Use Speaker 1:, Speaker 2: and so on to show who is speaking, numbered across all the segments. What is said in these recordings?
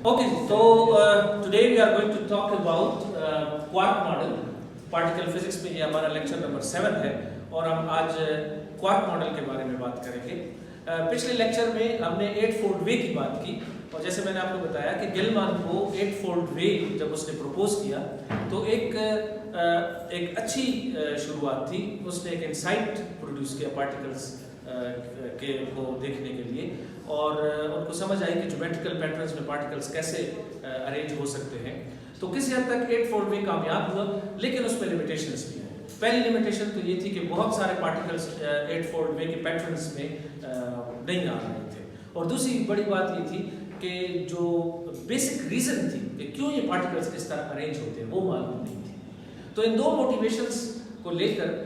Speaker 1: Okay, so today we are going to talk about quark model. Particle physics में ये हमारा lecture number 7 है और हम आज क्वार्क मॉडल के बारे में बात करेंगे। पिछले लेक्चर में हमने 8-फोल्ड वे की बात की और जैसे मैंने आपको बताया कि गेलमान को 8-फोल्ड वे जब उसने प्रपोज किया तो एक अच्छी शुरुआत थी। उसने एक इंसाइट प्रोड्यूस किया पार्टिकल्स के को देखने के लिए और उनको समझ आई कि ज्योमेट्रिकल पैटर्न्स में पार्टिकल्स कैसे अरेंज हो सकते हैं। तो किसी हद तक 8-फोल्ड वे कामयाब हुआ, लेकिन उसमें लिमिटेशंस भी हैं। पहली लिमिटेशन तो ये थी कि बहुत सारे पार्टिकल्स 8-फोल्ड वे के पैटर्न्स में नहीं आ रहे थे और दूसरी बड़ी बात ये थी कि जो बेसिक रीजन थी कि क्यों ये पार्टिकल्स इस तरह अरेंज होते हैं वो मालूम नहीं थी। तो इन दो मोटिवेशंस को लेकर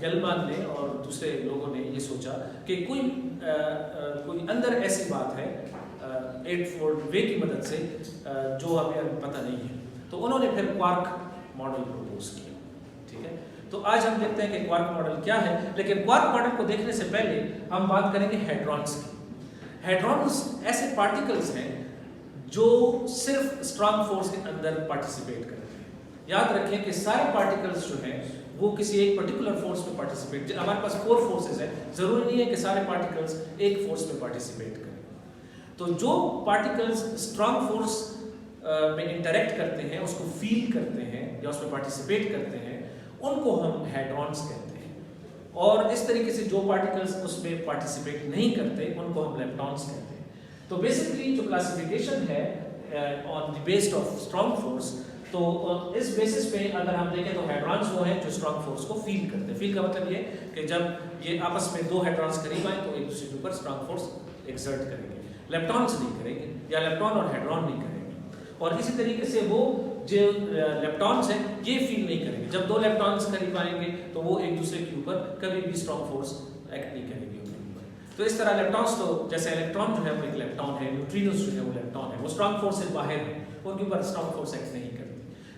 Speaker 1: गेलमान ने और दूसरे लोगों ने ये सोचा कि कोई अंदर ऐसी बात है 8-फोल्ड वे की मदद से जो हमें पता नहीं है। तो उन्होंने फिर क्वार्क मॉडल प्रपोज किया। ठीक है, तो आज हम देखते हैं कि क्वार्क मॉडल क्या है, लेकिन क्वार्क मॉडल को देखने से पहले हम बात करेंगे हेड्रॉन्स की। हेड्रॉन्स ऐसे पार्टिकल्स हैं जो सिर्फ स्ट्रॉन्ग फोर्स के अंदर पार्टिसिपेट करते हैं। याद रखें कि सारे पार्टिकल्स जो हैं वो किसी एक पर्टिकुलर फोर्स में पार्टिसिपेट, हमारे पास 4 फोर्सेस हैं, जरूरी नहीं है कि सारे पार्टिकल्स एक फोर्स में पार्टिसिपेट करें। तो जो पार्टिकल्स स्ट्रॉन्ग फोर्स में इंटरेक्ट करते हैं, उसको फील करते हैं या उसमें पार्टिसिपेट करते हैं, उनको हम हेड्रॉन्स कहते हैं। और इस तरीके से जो पार्टिकल्स उसमें पार्टिसिपेट नहीं करते उनको हम लेप्टॉन्स कहते हैं। तो बेसिकली जो क्लासिफिकेशन है on the based of strong force, तो इस बेसिस पे अगर हम देखें तो हेड्रॉन्स वो हैं जो स्ट्रॉन्ग फोर्स को फील करते हैं। फील का मतलब ये कि जब ये आपस में दो हेड्रॉन्स करीब आए तो एक दूसरे के ऊपर स्ट्रॉन्ग फोर्स एक्सर्ट करेंगे। लेप्टॉन्स नहीं करेंगे या लेप्टॉन और हेड्रॉन नहीं करेंगे। और इसी तरीके से वो जो लेप्टॉन्स हैं ये फील नहीं करेंगे। जब दो लेप्टॉन्स करीब आएंगे तो वो एक दूसरे के ऊपर कभी भी स्ट्रॉन्ग फोर्स एक्ट नहीं करेंगे उनके ऊपर। तो इस तरह लेप्टॉन्स, तो जैसे इलेक्ट्रॉन जो है वो एक लेप्टॉन है, न्यूट्रिनोस जो है वो लेप्टॉन है, वो स्ट्रॉन्ग फोर्स से बाहर है, उनके ऊपर स्ट्रॉन्ग फोर्स एक्ट नहीं करती।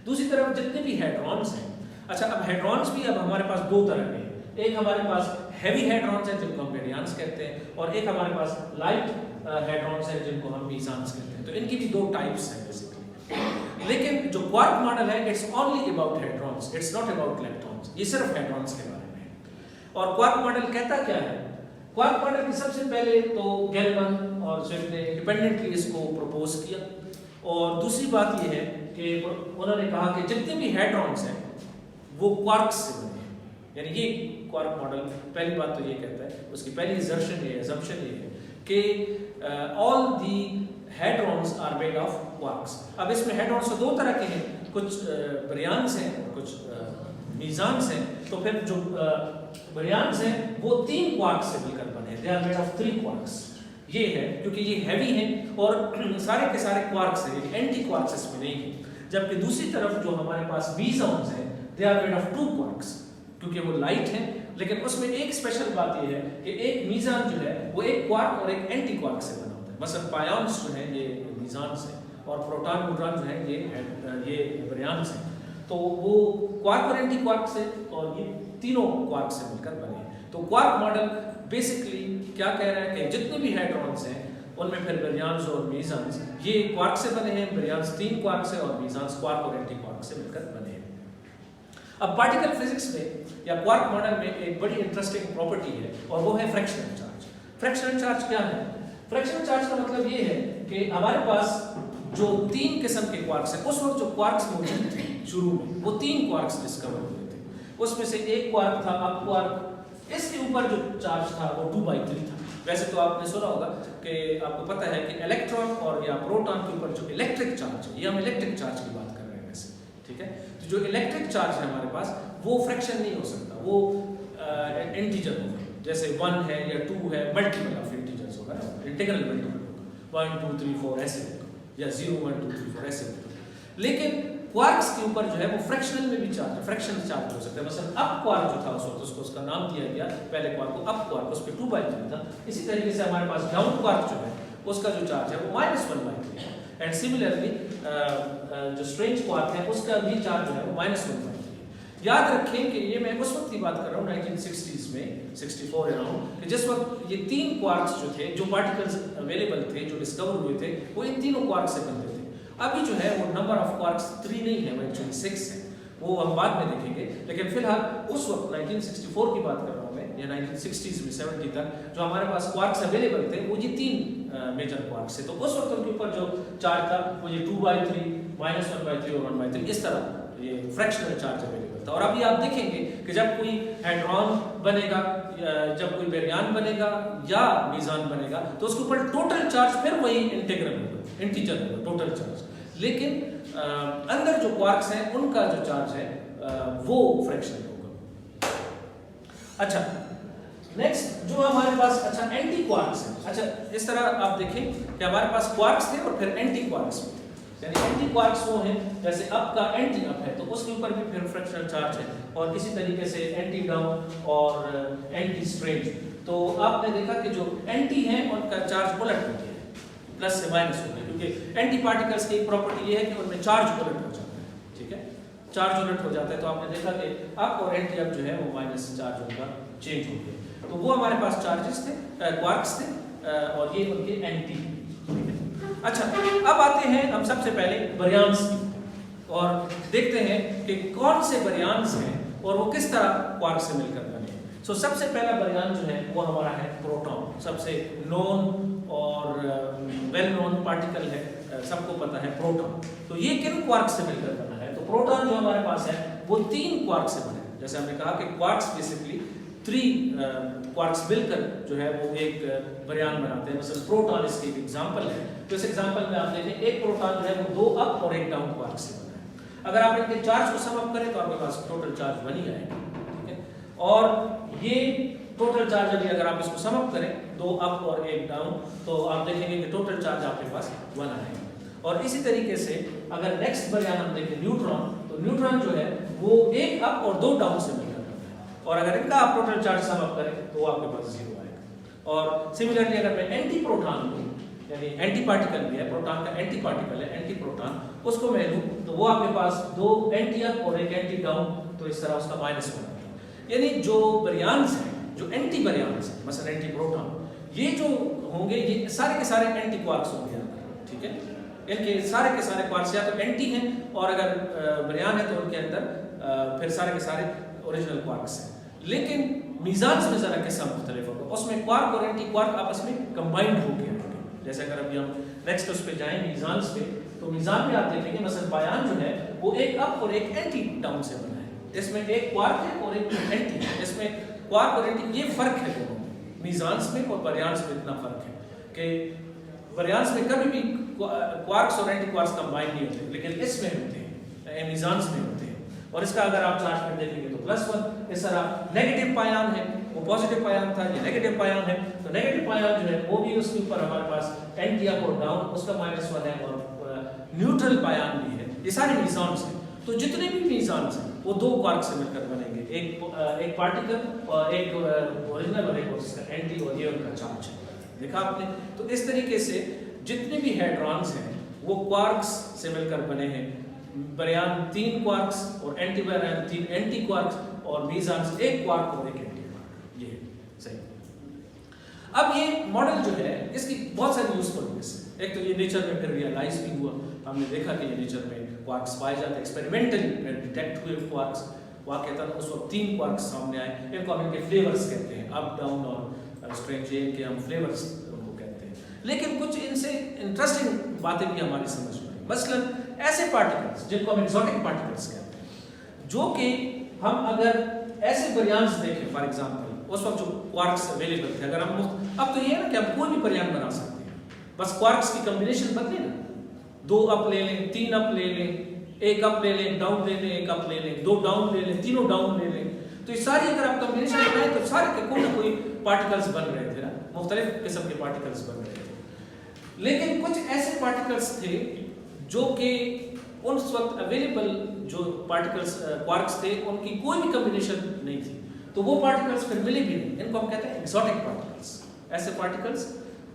Speaker 1: दूसरी तरफ जितने भी हेड्रॉन्स हैं, अच्छा अब हेड्रॉन्स भी अब हमारे पास दो तरह के हैं। एक हमारे पास हैवी हेड्रॉन्स हैं जिनको हम बेरियंस कहते हैं और एक हमारे पास लाइट हेड्रॉन्स हैं जिनको हम मीज़ान्स कहते हैं। तो इनकी भी दो टाइप्स हैं बेसिकली। लेकिन जो क्वार्क मॉडल है it's only about hadrons, it's not about electrons. ये सिर्फ हेड्रॉन्स के बारे में है। और क्वार्क मॉडल कहता क्या है? क्वार्क मॉडल की सबसे पहले तो गेलमान और स्विफ्ट ने इंडिपेंडेंटली इसको प्रपोज किया और दूसरी बात ये है कि उन्होंने कहा कि जितने भी हेड्रॉन्स हैं वो क्वार्क्स से बने हैं। यानी ये क्वार्क मॉडल पहली बात तो ये कहता है, उसकी पहली assumption ये है कि all the hadrons are made of quarks. अब इसमें हेड्रॉन्स तो दो तरह के हैं, कुछ बारियंस हैं और कुछ मीज़ान्स हैं। तो फिर जो बारियंस हैं वो 3 क्वार्क्स से मिलकर बने, they are made of 3 quarks. ये है क्योंकि ये हैवी हैं और सारे के सारे क्वार्क्स हैं, एंटी क्वार्क्स इसमें नहीं है। जबकि दूसरी तरफ जो हमारे पास मीज़ान्स हैं they are made of 2 quarks, क्योंकि वो लाइट हैं। लेकिन उसमें एक स्पेशल बात ये है कि एक मीज़ान जो है वो एक क्वार्क और एक एंटी क्वार्क से बना होता है। मतलब पायॉन्स जो हैं ये मीज़ान्स हैं और प्रोटॉन न्यूट्रॉन जो है ये बारियंस हैं। तो वो क्वार्क और एंटी क्वार्क से और ये तीनों क्वार्क से मिलकर बने हैं। तो क्वार्क मॉडल बेसिकली क्या कह रहा है कि जितने भी हेड्रॉन्स हैं उनमें फिर बारियंस और मीज़ान्स ये क्वार्क से बने हैं, बारियंस 3 क्वार्क से और मीज़ान्स क्वार्क और एंटी क्वार्क से मिलकर बने हैं। अब पार्टिकल फिजिक्स में या क्वार्क मॉडल में एक बड़ी इंटरेस्टिंग प्रॉपर्टी है और वो है फ्रैक्शनल चार्ज। फ्रैक्शनल चार्ज क्या है? फ्रैक्शनल चार्ज का मतलब ये है कि हमारे पास जो 3 किस्म के क्वार्क्स हैं, उस वक्त जो क्वार्क्स मौजूद थे शुरू में वो 3 क्वार्क्स डिस्कवर हुए थे। उसमें से एक क्वार्क था अप क्वार्क, इसके ऊपर जो चार्ज था वो 2/3 था। वैसे तो आपने सुना होगा कि आपको पता है कि इलेक्ट्रॉन और या प्रोटॉन के ऊपर जो इलेक्ट्रिक चार्ज है, ये हम इलेक्ट्रिक चार्ज की बात कर रहे हैं वैसे, ठीक है। तो जो इलेक्ट्रिक चार्ज है हमारे पास वो फ्रैक्शन नहीं हो सकता, वो इंटीजर होगा। जैसे 1 है या 2 है, मल्टीपल ऑफ इंटीजर्स होगा ना, इंटीग्रल मल्टीपल होगा, 1 2 3 4 ऐसे होगा या 0 1 2 3 4 ऐसे होगा। लेकिन क्वार्क्स के ऊपर जो है वो फ्रैक्शनल में भी चार्ज है, फ्रैक्शनल चार्ज हो सकता है। मतलब अप क्वार्क जो था उस वक्त उसको उसका नाम दिया गया, पहले क्वार्क को अप क्वार्क, उस पे 2/3 था। इसी तरीके से हमारे पास डाउन क्वार्क जो है उसका जो चार्ज है वो -1/3 है। एंड सिमिलरली जो स्ट्रेंज क्वार्क है उसका भी चार्ज जो है वो -1/3 है। याद रखें कि ये मैं उस वक्त की बात कर रहा हूँ 1960s में 64 अराउंड, कि जिस वक्त ये 3 क्वार्क्स जो थे, जो पार्टिकल्स अवेलेबल थे, जो डिस्कवर हुए थे, वो इन तीनों क्वार्क्स से बनते थे। अभी जो है वो नंबर ऑफ क्वार्क्स 3 नहीं है, वो एक्चुअली 6 है, वो हम बाद में देखेंगे। लेकिन फिलहाल उस वक्त 1964 की बात कर रहा हूँ मैं, या 1960s में 70 तक जो हमारे पास क्वार्क्स अवेलेबल थे वो ये 3 मेजर क्वार्क्स थे। तो उस वक्त उनके ऊपर जो चार्ज था वो ये 2/3, -1/3 और 1/3 इस तरह ये फ्रैक्शनल चार्ज अवेलेबल था। और अभी आप देखेंगे कि जब कोई हेड्रॉन बनेगा, जब कोई बेरियान बनेगा या मीज़ान बनेगा, तो उसके ऊपर टोटल चार्ज फिर वही इंटीग्रल होगा, इंटीजर होगा टोटल चार्ज। लेकिन अंदर जो क्वार्क्स हैं उनका जो चार्ज है वो फ्रैक्शनल होगा। अच्छा, नेक्स्ट जो हमारे पास, अच्छा एंटी क्वार्क्स है। अच्छा, इस तरह आप देखें कि हमारे पास क्वार्क्स थे और फिर एंटी क्वार्क्स थे। यानी एंटी क्वार्क्स वो हैं जैसे अप का एंटी अप है तो उसके ऊपर भी फिर फ्रैक्शनल चार्ज है, और इसी तरीके से एंटी डाउन और एंटी स्ट्रेंज। तो आपने देखा कि जो एंटी हैं उनका चार्ज उलट हो गया है, प्लस से माइनस हो गया, क्योंकि एंटी पार्टिकल्स की एक प्रॉपर्टी ये है कि उनमें चार्ज उलट हो जाता है। ठीक है, चार्ज उलट हो जाता है। तो आपने देखा कि अप और एंटी अप जो है वो माइनस चार्ज उनका चेंज हो गया। तो वो हमारे पास चार्जेस थे, क्वार्क्स थे, और ये उनके एंटी। अच्छा, अब आते हैं हम सबसे पहले बारियन्स की और देखते हैं कि कौन से बारियन्स हैं और वो किस तरह क्वार्क से मिलकर बने। सो सबसे पहला बारियन जो है वो हमारा है प्रोटॉन। सबसे नोन और वेल नोन पार्टिकल है, सबको पता है प्रोटॉन। तो ये किन क्वार्क से मिलकर बना है? तो प्रोटॉन जो हमारे पास है वो 3 क्वार्क से बने। जैसे हमने कहा कि क्वार्क्स बेसिकली 3 क्वार्क्स मिलकर जो है वो एक बारियन बनाते हैं। मतलब प्रोटॉन इसकी एक एग्जांपल है। तो इस एग्जांपल में आप देखें एक प्रोटॉन जो है वो 2 अप और 1 डाउन क्वार्क से बना है। अगर आप इनके चार्ज को सम अप करें तो आपके पास टोटल चार्ज 1 ही आएगा। ठीक है, और ये टोटल चार्ज अभी अगर आप इसको सम अप करें 2 अप और 1 डाउन तो आप देखेंगे कि टोटल चार्ज आपके पास 1 आएगा। और इसी तरीके से अगर नेक्स्ट बारियन हम देखें न्यूट्रॉन, तो न्यूट्रॉन जो है वो 1 अप और 2 डाउन से मिलकर और अगर इनका आप टोटल चार्ज सम अप करें तो आपके पास 0 आएगा। और सिमिलरली अगर मैं एंटी प्रोटॉन लूं, यानी एंटी पार्टिकल भी है, प्रोटॉन का एंटी पार्टिकल है एंटी प्रोटॉन, उसको मैं लूं तो वो आपके पास 2 एंटी अप और 1 एंटी डाउन, तो इस तरह उसका माइनस होगा। यानी जो बारियन्स हैं, जो एंटी बारियन्स हैं, मसलन एंटी प्रोटॉन, ये जो होंगे ये सारे के सारे एंटी क्वार्क्स होंगे। ठीक है, इनके सारे के सारे क्वार्क्स या तो एंटी हैं और अगर बारियन है तो उनके अंदर फिर सारे के सारे ओरिजिनल क्वार्क्स हैं। लेकिन मीज़ान्स में ज़रा किस्सा मुख्तलिफ होगा, उसमें क्वार्क और एंटी क्वार्क आपस में कंबाइंड हो गए होंगे। जैसे अगर अभी हम नेक्स्ट उस पे जाएं मीज़ान्स पे, तो मीज़ान में आप देखेंगे मसलन बायान जो है वो 1 अप और 1 एंटी डाउन से बना है। इसमें एक क्वार्क है और एक एंटी है। इसमें क्वार्क और एंटी ये फ़र्क है दोनों में, मीज़ान्स में और बारियन्स में इतना फ़र्क है कि बारियन्स में कभी भी क्वार्क्स और एंटी क्वार्क्स कंबाइंड नहीं होते, लेकिन इसमें होते हैं, मीज़ान्स में होते हैं। और इसका अगर आप चार्ट में देखेंगे तो +1। इस तरह नेगेटिव पायान है, वो पॉजिटिव पायान था, ये नेगेटिव पायान है। तो नेगेटिव पायान जो है वो भी उसके ऊपर हमारे पास एंटी अप और डाउन, उसका -1 है, और न्यूट्रल पायान भी है। ये सारे मीज़ान्स हैं। तो जितने भी मीज़ान्स हैं वो 2 क्वार्क से मिलकर बनेंगे, एक पार्टिकल और एक ओरिजिनल और एक उसका एंटी, और ये उनका चार्ज है। देखा आपने? तो इस तरीके से जितने भी हेड्रॉन्स हैं वो क्वार्क्स से मिलकर बने हैं। बारियन 3 क्वार्क्स और एंटी बारियन 3 एंटी क्वार्क्स, और मीज़ान्स 1 क्वार्क और 1 एंटी क्वार्क। ये सही। अब ये मॉडल जो है इसकी बहुत सारी यूजफुलनेस है। एक तो ये नेचर में फिर रियलाइज भी हुआ, हमने देखा कि ये नेचर में क्वार्क्स पाए जाते हैं, एक्सपेरिमेंटली डिटेक्ट हुए क्वार्क्स। वाकईतन उस वक्त 3 क्वार्क्स सामने आए। इनको हम इनके फ्लेवर्स कहते हैं, अप डाउन और स्ट्रेंज, के हम फ्लेवर्स उनको कहते हैं। लेकिन कुछ इनसे इंटरेस्टिंग बातें भी हमारी समझ में आई। मसलन ऐसे पार्टिकल्स जिनको हम एक्सोटिक पार्टिकल्स कहते हैं, जो कि हम अगर ऐसे बारियन्स देखें, फॉर एग्जांपल उस वक्त जो क्वार्क्स अवेलेबल थे, अगर हम अब तो ये है ना कि हम कोई भी बारियन बना सकते हैं, बस क्वार्क्स की कॉम्बिनेशन बदले ना, 2 अप ले लें, 3 अप ले लें, 1 अप ले लें, डाउन ले लें, 1 अप ले लें, 2 डाउन ले लें, तीनों डाउन ले लें। तो ये सारी अगर आप कॉम्बिनेशन बनाएं तो सारे के कोई ना कोई पार्टिकल्स बन रहे थे ना, मुख्तलिफ किस्म के पार्टिकल्स बन रहे थे। लेकिन कुछ ऐसे पार्टिकल्स थे जो कि उस वक्त अवेलेबल जो पार्टिकल्स क्वार्क्स थे उनकी कोई भी कॉम्बिनेशन नहीं थी, तो वो पार्टिकल्स फिर मिले भी नहीं। इनको हम कहते हैं एक्सोटिक पार्टिकल्स। ऐसे पार्टिकल्स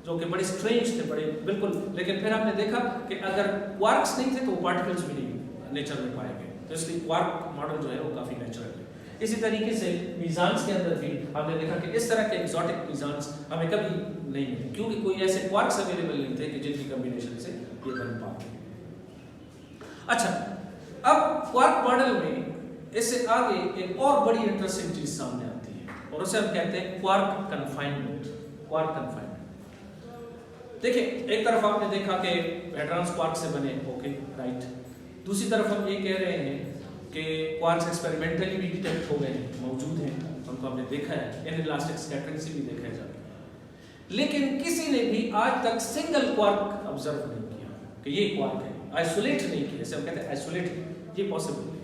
Speaker 1: जो कि बड़े स्ट्रेंज थे, बड़े बिल्कुल। लेकिन फिर हमने देखा कि अगर क्वार्क्स नहीं थे तो वो पार्टिकल्स भी नहीं नेचर में पाए गए। तो इसलिए क्वार्क मॉडल जो है वो काफ़ी नेचुरल है। इसी तरीके से मीज़ान्स के अंदर भी हमने देखा कि इस तरह के एक्सोटिक मीज़ान्स हमें कभी नहीं मिले, क्योंकि कोई ऐसे क्वार्क्स अवेलेबल नहीं थे कि जिनकी कम्बिनेशन से ये बन पाते। अच्छा, अब क्वार्क मॉडल में इससे आगे एक और बड़ी इंटरेस्टिंग चीज सामने आती है और उसे हम कहते हैं क्वार्क कन्फाइनमेंट। क्वार्क कन्फाइनमेंट, देखिए एक तरफ आपने देखा कि हैड्रॉन्स क्वार्क से बने, ओके राइट। दूसरी तरफ हम ये कह रहे हैं कि क्वार्क्स एक्सपेरिमेंटली भी डिटेक्ट हो गए हैं, मौजूद हैं, उनको हमने देखा है, इनइलास्टिक स्कैटरिंग से भी देखा जाता। लेकिन किसी ने भी आज तक सिंगल क्वार्क ऑब्जर्व नहीं किया कि ये क्वार्क है, आइसोलेट नहीं किया, जैसे हम कहते हैं आइसोलेट, ये पॉसिबल नहीं।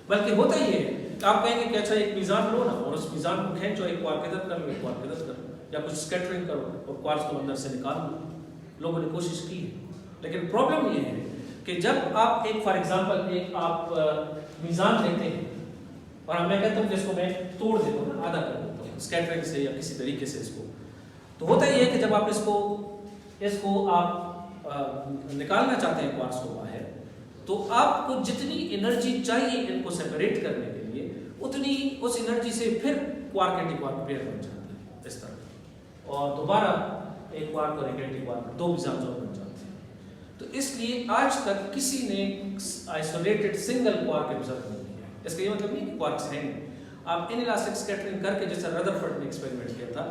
Speaker 1: बल्कि होता ही है कि आप कहेंगे कि अच्छा एक मीज़ान लो ना और उस मीज़ान को खींचो, एक क्वार्क इधर कर लो, एक क्वार्क इधर कर लो, या कुछ स्कैटरिंग करो और क्वार्क्स को अंदर से निकाल लो। लोगों ने कोशिश की है, लेकिन प्रॉब्लम ये है कि जब आप एक फॉर एग्जांपल एक आप मीज़ान लेते हैं और मैं कहता हूँ कि इसको मैं तोड़ देता हूँ, आधा कर देता हूँ स्कैटरिंग से या किसी तरीके से इसको, तो होता ही है कि जब आप इसको आप निकालना चाहते हैं क्वार्क्स को बाहर, तो आपको जितनी एनर्जी चाहिए इनको सेपरेट करने के लिए, उतनी उस एनर्जी से फिर क्वार्क एंटी क्वार्क पेयर बन जाता है इस तरह, और दोबारा एक क्वार्क और एक एंटी क्वार्क, दो मीज़ान और बन जाते हैं। तो इसलिए आज तक किसी ने आइसोलेटेड सिंगल क्वार्क ऑब्जर्व नहीं किया। इसका ये मतलब नहीं कि क्वार्क्स हैं। आप इनइलास्टिक स्कैटरिंग करके, जैसे रदरफोर्ड ने एक्सपेरिमेंट किया था,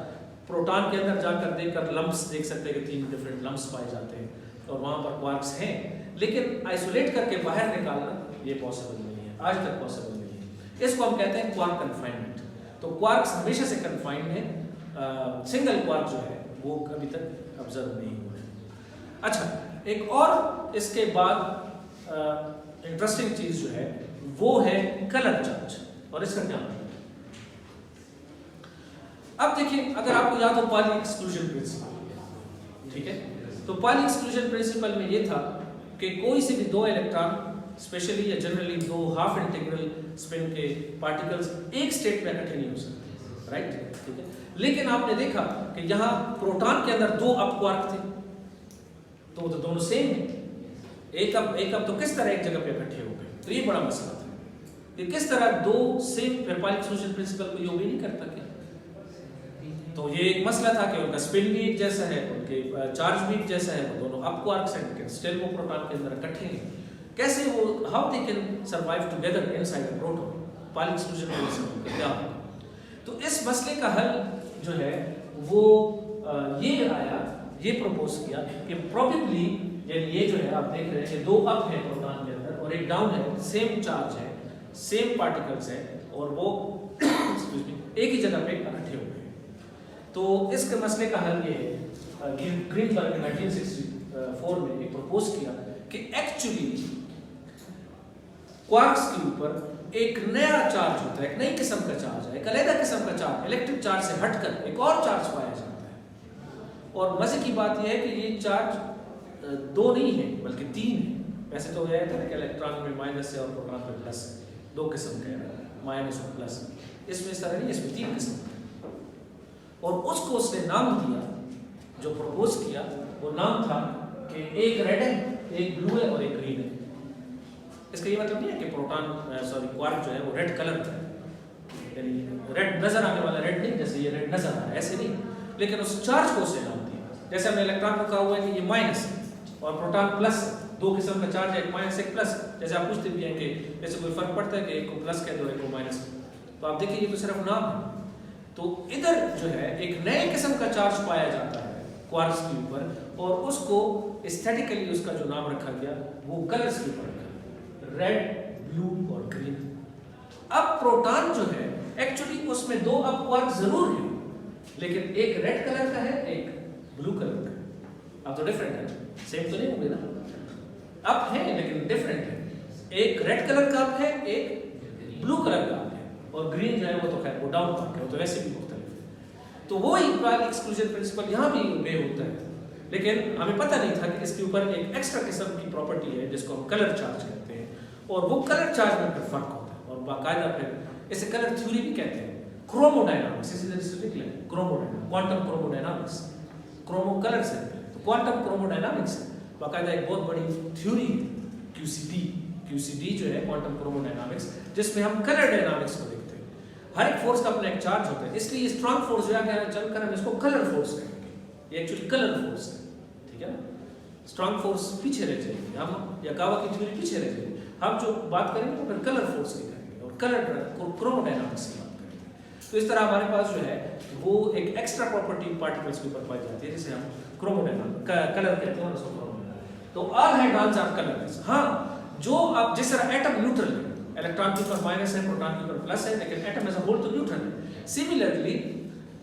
Speaker 1: प्रोटॉन के अंदर जाकर देखकर लम्प्स देख सकते हैं कि 3 डिफरेंट लम्प्स पाए जाते हैं और वहाँ पर क्वार्क्स हैं, लेकिन आइसोलेट करके बाहर निकालना ये पॉसिबल नहीं है, आज तक पॉसिबल नहीं है। इसको हम कहते हैं क्वार्क कन्फाइनमेंट। तो क्वार्क्स हमेशा से कन्फाइंड है, सिंगल क्वार्क जो है वो कभी तक ऑब्जर्व नहीं हुआ है। अच्छा, एक और इसके बाद इंटरेस्टिंग चीज जो है वो है कलर चार्ज, और इसका क्या मतलब है। अब देखिए, अगर आपको याद हो पाली एक्सक्लूजन प्रिंसिपल, ठीक है, तो पाली एक्सक्लूजन प्रिंसिपल में ये था कि कोई से भी दो इलेक्ट्रॉन, स्पेशली या जनरली दो हाफ इंटीग्रल स्पिन के पार्टिकल्स एक स्टेट में इकट्ठे नहीं हो सकते, राइट, ठीक है। लेकिन आपने देखा कि यहाँ प्रोटॉन के अंदर दो अप क्वार्क थे, तो वो तो दोनों सेम है, एक अब तो किस तरह एक जगह पे इकट्ठे हो गए, तो ये बड़ा मसला था कि किस तरह दो सेम, फिर पाली एक्सक्लूजन प्रिंसिपल को योग ही नहीं करता क्या। तो ये एक मसला था कि उनका स्पिन भी एक जैसा है, उनके चार्ज भी एक जैसा है, वो दोनों अप क्वार्क्स हैं, लेकिन स्टिल वो प्रोटॉन के अंदर इकट्ठे हैं, कैसे वो, how they can survive together inside a proton, Pali exclusion principle का क्या होगा। तो इस मसले का हल जो है वो ये आया, ये प्रपोज किया कि प्रोबेबली, यानी ये जो है आप देख रहे हैं कि दो अप है प्रोटॉन के अंदर और एक डाउन है, सेम चार्ज है, सेम पार्टिकल्स है, और वो एक ही जगह पे इकट्ठे हो गए। तो इसके मसले का हल ये है, ग्रीनबर्ग ने 1964 में एक प्रपोज किया कि एक्चुअली क्वार्क्स के ऊपर एक नया चार्ज होता है, एक नई किस्म का चार्ज है, एक अलग किस्म का चार्ज, इलेक्ट्रिक चार्ज से हटकर एक और चार्ज पाया जाता है। और मजे की बात यह है कि ये चार्ज दो नहीं है बल्कि 3 है। वैसे तो यह था कि इलेक्ट्रॉन में माइनस है और प्रोटॉन में प्लस है, दो किस्म के माइनस और प्लस। इसमें इस तरह नहीं, इसमें 3 किस्म के। और उसको उसने नाम दिया, जो प्रपोज किया वो नाम था कि एक रेड है, एक ब्लू है और एक ग्रीन है। इसका ये मतलब नहीं है कि प्रोटॉन क्वार्क जो है वो रेड कलर का है, यानी रेड नजर आने वाला रेड नहीं, जैसे ये रेड नजर आ रहा है ऐसे नहीं, लेकिन उस चार्ज को उसने नाम दिया। जैसे हमने इलेक्ट्रॉन को कहा हुआ है कि ये माइनस है और प्रोटॉन प्लस, दो किस्म का चार्ज है, एक माइनस एक प्लस। जैसे आप पूछते भी हैं कि जैसे कोई फर्क पड़ता है कि एक को प्लस कह दो एक को माइनस, तो आप देखिए ये तो सिर्फ नाम है। तो इधर जो है एक नए किस्म का चार्ज पाया जाता है क्वार्क्स के ऊपर, और उसको एस्थेटिकली उसका जो नाम रखा गया वो कलर्स के ऊपर रखा, रेड, ब्लू और ग्रीन। अब प्रोटॉन जो है एक्चुअली उसमें दो अप क्वार्क जरूर है, लेकिन एक रेड कलर का है, एक ब्लू कलर का है। अब तो डिफरेंट है, सेम तो नहीं होंगे ना, अप है लेकिन डिफरेंट है। एक रेड कलर का अप है, एक ब्लू कलर का अप है, और ग्रीन जो है वो तो खैर वो डाउन क्वार्क है, वो तो वैसे भी मुख्तलिफ है। तो वो ही पाली एक्सक्लूजन प्रिंसिपल यहाँ भी बे होता है, लेकिन हमें पता नहीं था कि इसके ऊपर एक एक्स्ट्रा किस्म की प्रॉपर्टी है जिसको हम कलर चार्ज कहते हैं, और वो कलर चार्ज में फिर फर्क होता है, और बाकायदा फिर इसे कलर थ्योरी भी कहते हैं, क्रोमोडायनामिक्स, इसी तरह से लिख लें chromodynamics, quantum chromodynamics, chromo colour से, तो क्वांटम क्रोमोडायनामिक्स बाकायदा एक बहुत बड़ी थ्योरी है, QCD, QCD जो है क्वांटम क्रोमोडायनामिक्स, जिसमें हम कलर डायनामिक्स को देखते हैं। हर एक फोर्स का अपना एक चार्ज होता है, इसलिए स्ट्रॉन्ग फोर्स जो है चलकर हम इसको कलर फोर्स कहेंगे। ये एक्चुअली कलर फोर्स है, ठीक है ना। स्ट्रॉन्ग फोर्स पीछे रह जाएगी, हम या गावा की थ्योरी पीछे रह जाएगी। हम जो बात करेंगे वो फिर कलर फोर्स की करेंगे और कलर क्रोमोडायनामिक्स की बात करेंगे। तो इस तरह हमारे पास जो है वो एक एक्स्ट्रा प्रॉपर्टी पार्टिकल्स के ऊपर पाई जाती है, जिसे हम क्रोमोडायनामिक कलर कहते हैं, उसको क्रोमोडायनामिक। तो ऑल हाइड्रॉन्स आर कलरलेस। हाँ, जो आप जिस तरह एटम न्यूट्रल है, इलेक्ट्रॉन के ऊपर माइनस है, प्रोटॉन के ऊपर प्लस है, लेकिन एटम एज अ होल तो न्यूट्रल है। सिमिलरली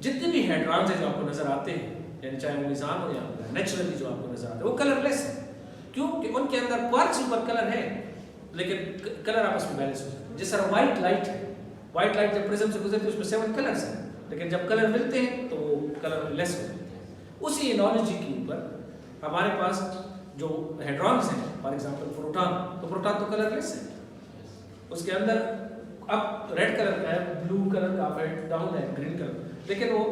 Speaker 1: जितने भी हाइड्रॉन्स हैं जो आपको नजर आते हैं, यानी चाहे वो निजाम हो या नेचुरली जो आपको नजर आते हैं, वो कलरलेस है। क्यों? कि उनके अंदर क्वार्क्स ऊपर कलर है, लेकिन कलर आपस में बैलेंस हो जाते हैं। जिस तरह व्हाइट लाइट है, व्हाइट लाइट जब प्रिज्म से गुजरती है उसमें 7 कलर्स हैं, लेकिन जब कलर मिलते हैं तो वो कलरलेस हो जाते हैं। उसी एनालॉजी के ऊपर हमारे पास जो हाइड्रॉन्स हैं, फॉर एग्जांपल प्रोटॉन, तो प्रोटॉन तो कलरलेस है, उसके अंदर अब रेड कलर का है, ब्लू कलर का है, डाउन है ग्रीन कलर, लेकिन वो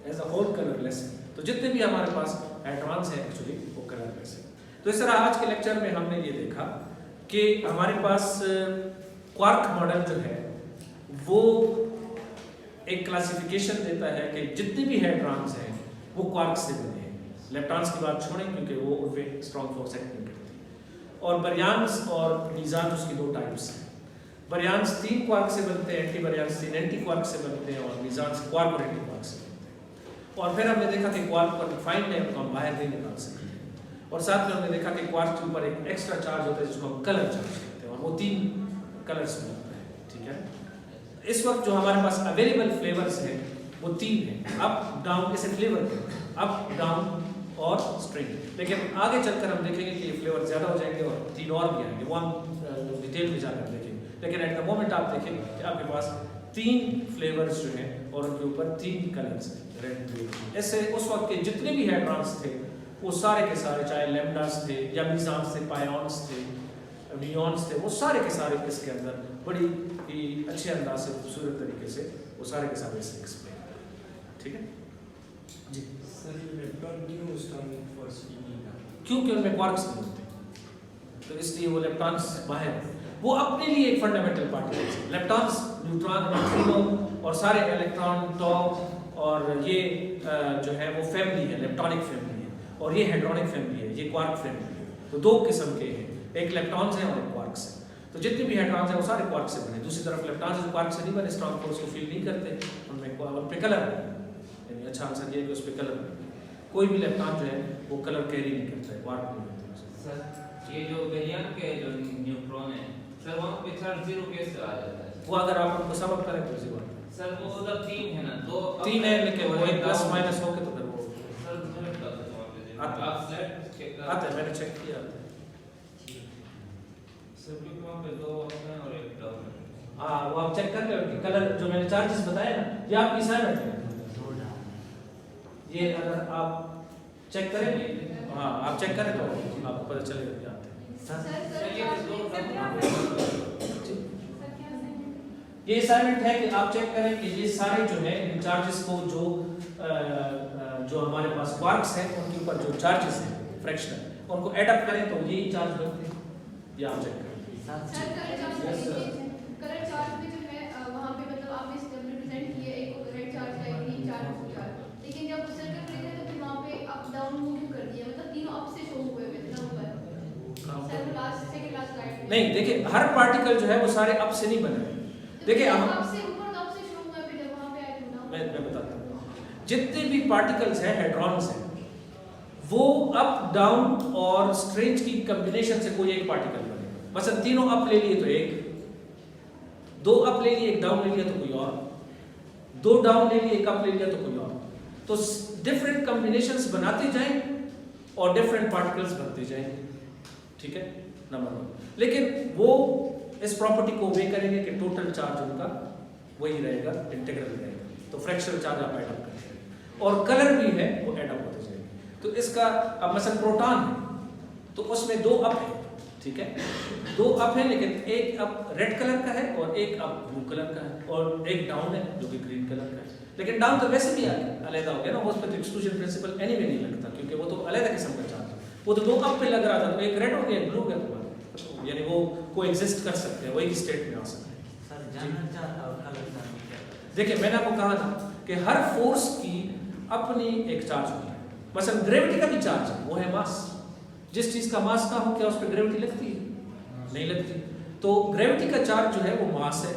Speaker 1: एज अ होल कलरलेस है। तो जितने भी हमारे पास हाइड्रॉन्स हैं एक्चुअली वो कलरलेस है। तो इस तरह आज के लेक्चर में हमने ये देखा कि हमारे पास क्वार्क मॉडल जो है वो एक क्लासिफिकेशन देता है कि जितने भी हाइड्रॉन्स हैं वो क्वार्क से बने हैं। इलेक्ट्रॉन्स की बात छोड़ें क्योंकि वो उनपे स्ट्रॉन्ग फोर्स एक्ट नहीं करती। और बारियंस और मीज़ान उसकी 2 टाइप्स हैं। बारियंस 3 क्वार्क से बनते हैं, एंटी बारियंस 3 एंटी क्वार्क से बनते हैं, और मीज़ान क्वार्क और एंटी क्वार्क से बनते हैं। और फिर हमने देखा कि क्वार्क पर डिफाइंड है, उनको हम बाहर नहीं निकाल सकते। और साथ में हमने देखा कि क्वार्क के ऊपर एक एक्स्ट्रा चार्ज होता है जिसको हम कलर चार्ज कहते हैं, और वो 3 कलर्स में होता है, ठीक है। इस वक्त जो हमारे पास अवेलेबल फ्लेवर्स हैं वो 3 हैं, अप डाउन, इसे फ्लेवर कहते हैं, अप डाउन और स्ट्रिंग। लेकिन आगे चलकर हम देखेंगे कि ये फ्लेवर ज़्यादा हो जाएंगे और 3 और भी आएंगे, वो हम डिटेल में जाकर देखेंगे। लेकिन एट द मोमेंट आप देखें कि आपके पास 3 फ्लेवर्स जो हैं और उनके ऊपर 3 कलर्स हैं, रेड ब्लू। ऐसे उस वक्त के जितने भी हाइड्रॉन्स थे वो सारे के सारे, चाहे लैम्डास थे या मीज़ान्स थे, पायॉन्स थे, नियॉन्स थे, वो सारे के सारे इसके अंदर बड़ी ही अच्छे अंदाज से, खूबसूरत तरीके से वो सारे के सारे इससे एक्सप्लेन करें, ठीक है जी।
Speaker 2: सर इलेक्ट्रॉन क्यों स्ट्रॉन्ग फोर्स नहीं,
Speaker 1: क्योंकि उनमें क्वार्क्स नहीं होते, तो इसलिए वो इलेक्ट्रॉन्स बाहर, वो अपने लिए एक फंडामेंटल पार्टिकल्स है। इलेक्ट्रॉन्स, न्यूट्रॉन, न्यूट्रिनो और सारे इलेक्ट्रॉन, टॉप और ये जो है वो फैमिली है, इलेक्ट्रॉनिक फैमिली है, और ये हाइड्रोनिक फैमिली है, ये क्वार्क फैमिली है। तो 2 किस्म के हैं, एक इलेक्ट्रॉन्स हैं और एक क्वार्क्स हैं। तो जितने भी हाइड्रॉन्स हैं वो सारे क्वार्क से बने। दूसरी तरफ इलेक्ट्रॉन्स जो क्वार्क से नहीं बने, स्ट्रॉन्ग फोर्स को फील नहीं करते, उनमें उन पे कलर नहीं, यानी अच्छा आंसर ये है कि उस पे कलर नहीं। कोई भी इलेक्ट्रॉन जो है वो कलर कैरी नहीं करता है, क्वार्क नहीं होता है।
Speaker 3: सर ये जो बेरियम के जो न्यूट्रॉन है सर, वहाँ पे चार्ज 0 कैसे आ जाता है?
Speaker 1: वो अगर आप उनको सबक करें तो इसी बात
Speaker 3: सर वो उधर 3 है ना,
Speaker 1: 3 है, लेकिन वो एक प्लस माइनस होके तो फिर वो
Speaker 3: सर मुझे बता दो वहाँ पे
Speaker 1: आता
Speaker 3: आप सेट चेक कर
Speaker 1: आता है, मैंने चेक किया।
Speaker 3: सर भी वहाँ पे 2 ऑप्शन है और एक डाउन है।
Speaker 1: हाँ, वो आप चेक कर लो कि कलर जो मैंने चार्जेस बताए ना, ये आपकी असाइनमेंट है। ये अगर आप चेक करें, हाँ आप चेक करें तो आपको पता चलेगा क्या आता है। ये असाइनमेंट है कि आप चेक करें कि ये सारे जो है इन चार्जेस को जो हमारे पास क्वार्क्स हैं उनके ऊपर जो चार्जेस हैं फ्रैक्शनल, उनको ऐड अप करें तो यही चार्ज बनते हैं। ये आप चेक करें।
Speaker 4: कलर चार्ज में जो है वहाँ पे मतलब आपने रिप्रेजेंट किए, एक रेड चार्ज का, एक ग्रीन चार्ज, ब्लू चार्ज, लेकिन जब सर्कल प्लेट है तो फिर वहाँ पे अप डाउन मूव कर दिया, मतलब तीनों अप से शो हुए हुए थे number. Sir last second last slide
Speaker 1: नहीं, देखिए हर पार्टिकल जो है वो सारे अप से नहीं बने। देखिए हम
Speaker 4: अप से ऊपर तो अप से शो हुआ, फिर जब वहाँ पे आए तो डाउन।
Speaker 1: मैं बताता हूँ, जितने भी पार्टिकल्स हैं हाइड्रॉन्स हैं वो अप डाउन और स्ट्रेंज की कॉम्बिनेशन से कोई एक पार्टिकल बनेगा। बस तीनों अप ले लिए तो एक, 2 अप ले लिए, एक डाउन ले लिया तो कोई और, 2 डाउन ले लिए, एक अप ले लिया तो कोई और। तो डिफरेंट कॉम्बिनेशंस बनाते जाएं और डिफरेंट पार्टिकल्स बनते जाएंगे, ठीक है, नंबर 1। लेकिन वो इस प्रॉपर्टी को वे करेंगे कि टोटल चार्ज उनका वही रहेगा, इंटीग्रल रहेगा। तो फ्रैक्शनल चार्ज आप ऐड अप करेंगे और कलर भी है वो ऐड अप होते जाएंगे। तो इसका अब मसलन प्रोटॉन है तो उसमें 2 अप है, ठीक है, 2 अप है, लेकिन एक अप रेड कलर का है और एक अप ब्लू कलर का है, और एक डाउन है जो कि ग्रीन कलर का है। लेकिन डाउन तो वैसे भी अलग हो गया ना, उस पर तो एक्सक्लूजन प्रिंसिपल एनीवे नहीं लगता क्योंकि वो तो अलग किस्म का चार्ज है। वो तो 2 अप पे लग रहा था, तो एक रेड हो गया, ब्लू हो गया, तो हैं, यानी वो कोएग्जिस्ट कर सकते हैं, वही स्टेट में आ सकते हैं।
Speaker 5: सर जानना चाहता हूँ कलर जानना चाहता हूँ।
Speaker 1: देखिए मैंने आपको कहा था कि हर फोर्स की अपनी एक चार्ज होता है। मसलन ग्रेविटी का भी चार्ज है, वो है मास। जिस चीज का मास ना हो क्या उस पर ग्रेविटी लगती है? नहीं लगती। तो ग्रेविटी का चार्ज जो है वो मास है।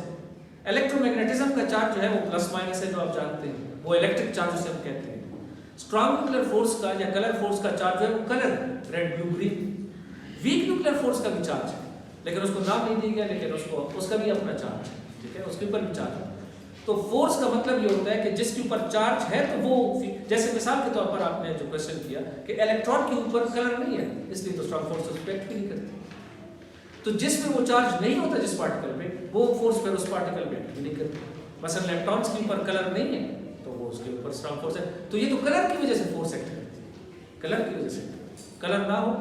Speaker 1: इलेक्ट्रोमैग्नेटिज्म का चार्ज जो है वो प्लस माइनस है, जो आप जानते हैं, वो इलेक्ट्रिक चार्ज उसे हम कहते हैं। स्ट्रॉन्ग न्यूक्लियर फोर्स का या कलर फोर्स का चार्ज जो है वो colour, red blue green. Weak nuclear force का भी चार्ज है, लेकिन उसको नाम नहीं दिया गया, लेकिन उसका भी अपना चार्ज है, ठीक है, उसके ऊपर भी चार्ज है। तो फोर्स का मतलब ये होता है कि जिसके ऊपर चार्ज है तो वो, जैसे मिसाल के तौर पर आपने जो क्वेश्चन किया कि इलेक्ट्रॉन के ऊपर कलर नहीं है, इसलिए तो स्ट्रॉन्ग फोर्स उस पर एक्ट भी नहीं करती। तो जिसमें वो चार्ज नहीं होता जिस पार्टिकल पे, वो फोर्स फिर उस पार्टिकल पे एक्ट भी नहीं करती। मसलन इलेक्ट्रॉन्स के ऊपर कलर नहीं है तो वो उसके ऊपर स्ट्रॉन्ग फोर्स है। तो ये तो कलर की वजह से फोर्स एक्ट करती है, कलर की वजह से। कलर ना हो,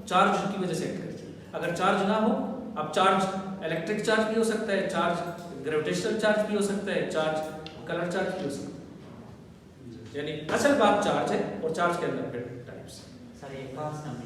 Speaker 1: चार्ज की वजह से एक्ट करती है। अगर चार्ज ना हो, अब चार्ज इलेक्ट्रिक चार्ज भी हो सकता है, चार्ज ग्रेविटेशनल चार्ज भी हो सकता है, चार्ज कलर चार्ज भी हो सकता है। यानी असल बात चार्ज है और चार्ज के अंदर फिर टाइप्स।
Speaker 5: सर एक प्रश्न